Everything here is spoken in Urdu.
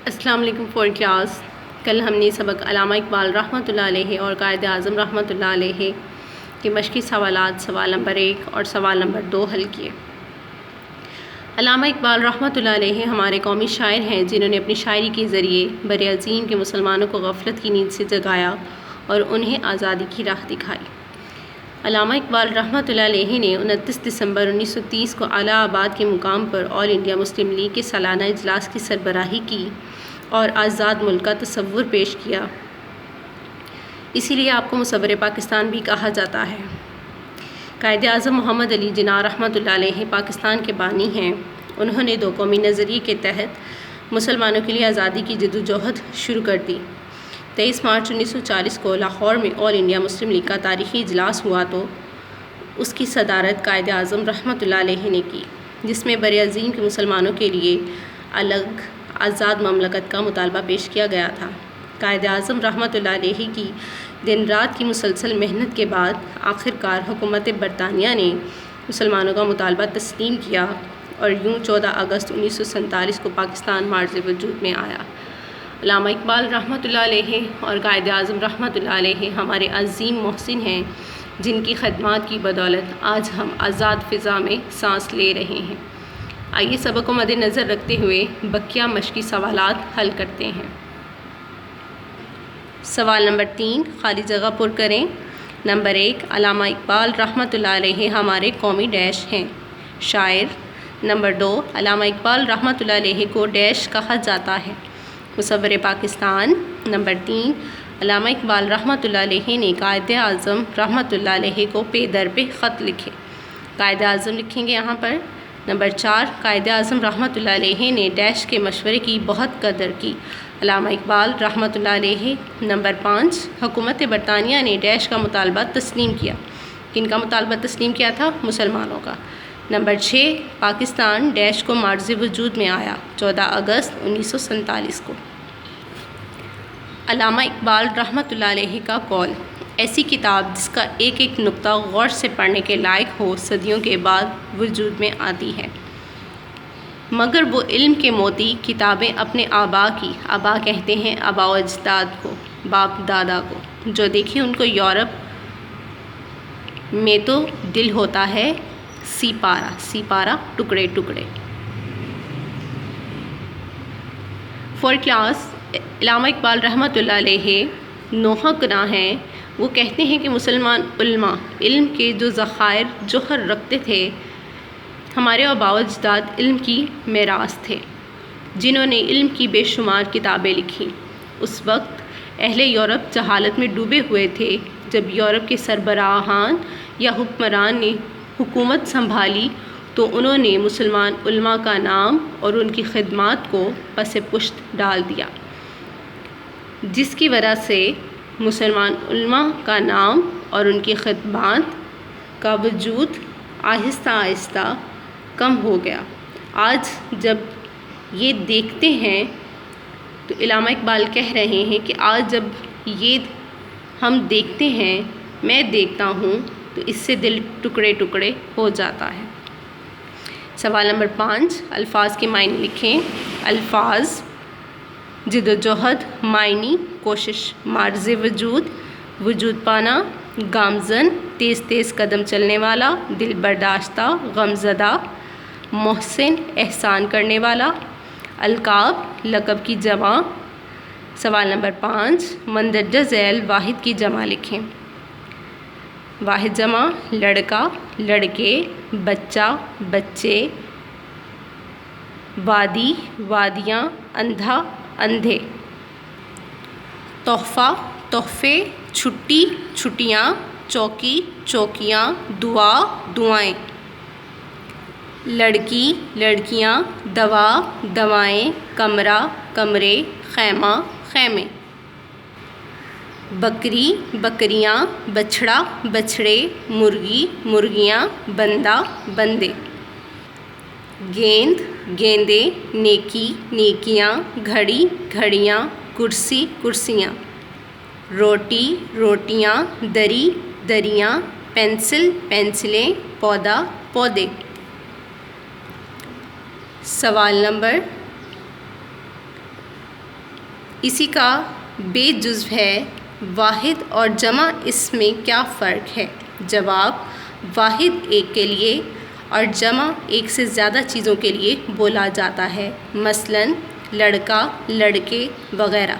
السلام علیکم فور کلاس۔ کل ہم نے سبق علامہ اقبال رحمۃ اللہ علیہ اور قائد اعظم رحمۃ اللہ علیہ کے مشقی سوالات سوال نمبر 1 اور سوال نمبر 2 حل کیے۔ علامہ اقبال رحمۃ اللہ علیہ ہمارے قومی شاعر ہیں جنہوں نے اپنی شاعری کے ذریعے بر عظیم کے مسلمانوں کو غفلت کی نیند سے جگایا اور انہیں آزادی کی راہ دکھائی۔ علامہ اقبال رحمۃ اللہ علیہ نے 29 دسمبر 1930 کو الہ آباد کے مقام پر آل انڈیا مسلم لیگ کے سالانہ اجلاس کی سربراہی کی اور آزاد ملک کا تصور پیش کیا۔ اسی لیے آپ کو مصور پاکستان بھی کہا جاتا ہے۔ قائد اعظم محمد علی جناح رحمۃ اللہ علیہ پاکستان کے بانی ہیں۔ انہوں نے دو قومی نظریے کے تحت مسلمانوں کے لیے آزادی کی جدوجہد شروع کر دی۔ 23 مارچ 1940 کو لاہور میں آل انڈیا مسلم لیگ کا تاریخی اجلاس ہوا تو اس کی صدارت قائد اعظم رحمۃ اللہ علیہ نے کی، جس میں بر عظیم کے مسلمانوں کے لیے الگ آزاد مملکت کا مطالبہ پیش کیا گیا تھا۔ قائد اعظم رحمۃ اللہ علیہ کی دن رات کی مسلسل محنت کے بعد آخرکار حکومت برطانیہ نے مسلمانوں کا مطالبہ تسلیم کیا اور یوں 14 اگست 1947 کو پاکستان مارز وجود میں آیا۔ علامہ اقبال رحمۃ اللہ علیہ اور قائد اعظم رحمۃ اللہ علیہ ہمارے عظیم محسن ہیں جن کی خدمات کی بدولت آج ہم آزاد فضا میں سانس لے رہے ہیں۔ آئیے سبق کو مد نظر رکھتے ہوئے بقیہ مشقی سوالات حل کرتے ہیں۔ سوال نمبر 3 خالی جگہ پر کریں۔ نمبر 1 علامہ اقبال رحمۃ اللہ علیہ ہمارے قومی ڈیش ہیں۔ شاعر۔ نمبر 2 علامہ اقبال رحمۃ اللہ علیہ کو ڈیش کہا جاتا ہے۔ مصور پاکستان۔ نمبر 3 علامہ اقبال رحمۃ اللہ علیہ نے قائد اعظم رحمۃ اللہ علیہ کو پے در پہ خط لکھے۔ قائد اعظم لکھیں گے یہاں پر۔ نمبر 4 قائد اعظم رحمۃ اللہ علیہ نے ڈیش کے مشورے کی بہت قدر کی۔ علامہ اقبال رحمۃ اللہ علیہ۔ نمبر 5 حکومت برطانیہ نے ڈیش کا مطالبہ تسلیم کیا۔ کن کا مطالبہ تسلیم کیا تھا؟ مسلمانوں کا۔ نمبر 6 پاکستان ڈیش کو مارز وجود میں آیا 14 اگست 1947 کو۔ علامہ اقبال رحمۃ اللہ علیہ کا قول: ایسی کتاب جس کا ایک ایک نقطہ غور سے پڑھنے کے لائق ہو صدیوں کے بعد وجود میں آتی ہے، مگر وہ علم کے موتی کتابیں اپنے آبا کی، آبا کہتے ہیں آبا و اجداد کو، باپ دادا کو، جو دیکھیں ان کو یورپ میں تو دل ہوتا ہے سیپارہ، سیپارہ ٹکڑے ٹکڑے۔ فور کلاس علامہ اقبال رحمۃ اللہ علیہ نوحہ گناہ ہیں۔ وہ کہتے ہیں کہ مسلمان علماء علم کے جو ذخائر جوہر رکھتے تھے، ہمارے آباء و اجداد علم کی میراث تھے، جنہوں نے علم کی بے شمار کتابیں لکھیں۔ اس وقت اہل یورپ جہالت میں ڈوبے ہوئے تھے۔ جب یورپ کے سربراہان یا حکمران نے حکومت سنبھالی تو انہوں نے مسلمان علماء کا نام اور ان کی خدمات کو پس پشت ڈال دیا، جس کی وجہ سے مسلمان علماء کا نام اور ان کی خدمات کا وجود آہستہ آہستہ کم ہو گیا۔ آج جب یہ دیکھتے ہیں تو علامہ اقبال کہہ رہے ہیں کہ آج جب یہ ہم دیکھتے ہیں، میں دیکھتا ہوں، تو اس سے دل ٹکڑے ٹکڑے ہو جاتا ہے۔ سوال نمبر 5 الفاظ کے معنی لکھیں۔ الفاظ: جدوجہد، معنی کوشش، مارز وجود وجود پانا، گامزن تیز تیز قدم چلنے والا، دل برداشتہ غم زدہ، محسن احسان کرنے والا، القاب لقب کی جمع۔ سوال نمبر 5 مندرجہ ذیل واحد کی جمع لکھیں۔ واحد جمع: لڑکا، لڑکے، بچہ، بچے، وادی، وادیاں، اندھا، اندھے۔ تحفہ، تحفے، چھٹی، چھٹیاں، چوکی، چوکیاں، دعا، دعائیں۔ لڑکی، لڑکیاں، دوا، دوائیں، کمرہ، کمرے، خیمہ، خیمے۔ بکری، بکریاں، بچھڑا، بچھڑے، مرغی، مرغیاں، بندہ، بندے۔ گیند، گیندیں، نیکی، نیکیاں، گھڑی، گھڑیاں، کرسی، کرسیاں۔ روٹی، روٹیاں، دری، دریاں، پینسل، پینسلیں، پودا، پودے۔ سوال نمبر اسی کا بے جزو ہے واحد اور جمع، اس میں کیا فرق ہے؟ جواب، واحد ایک کے لیے اور جمع ایک سے زیادہ چیزوں کے لیے بولا جاتا ہے، مثلاً لڑکا، لڑکے وغیرہ۔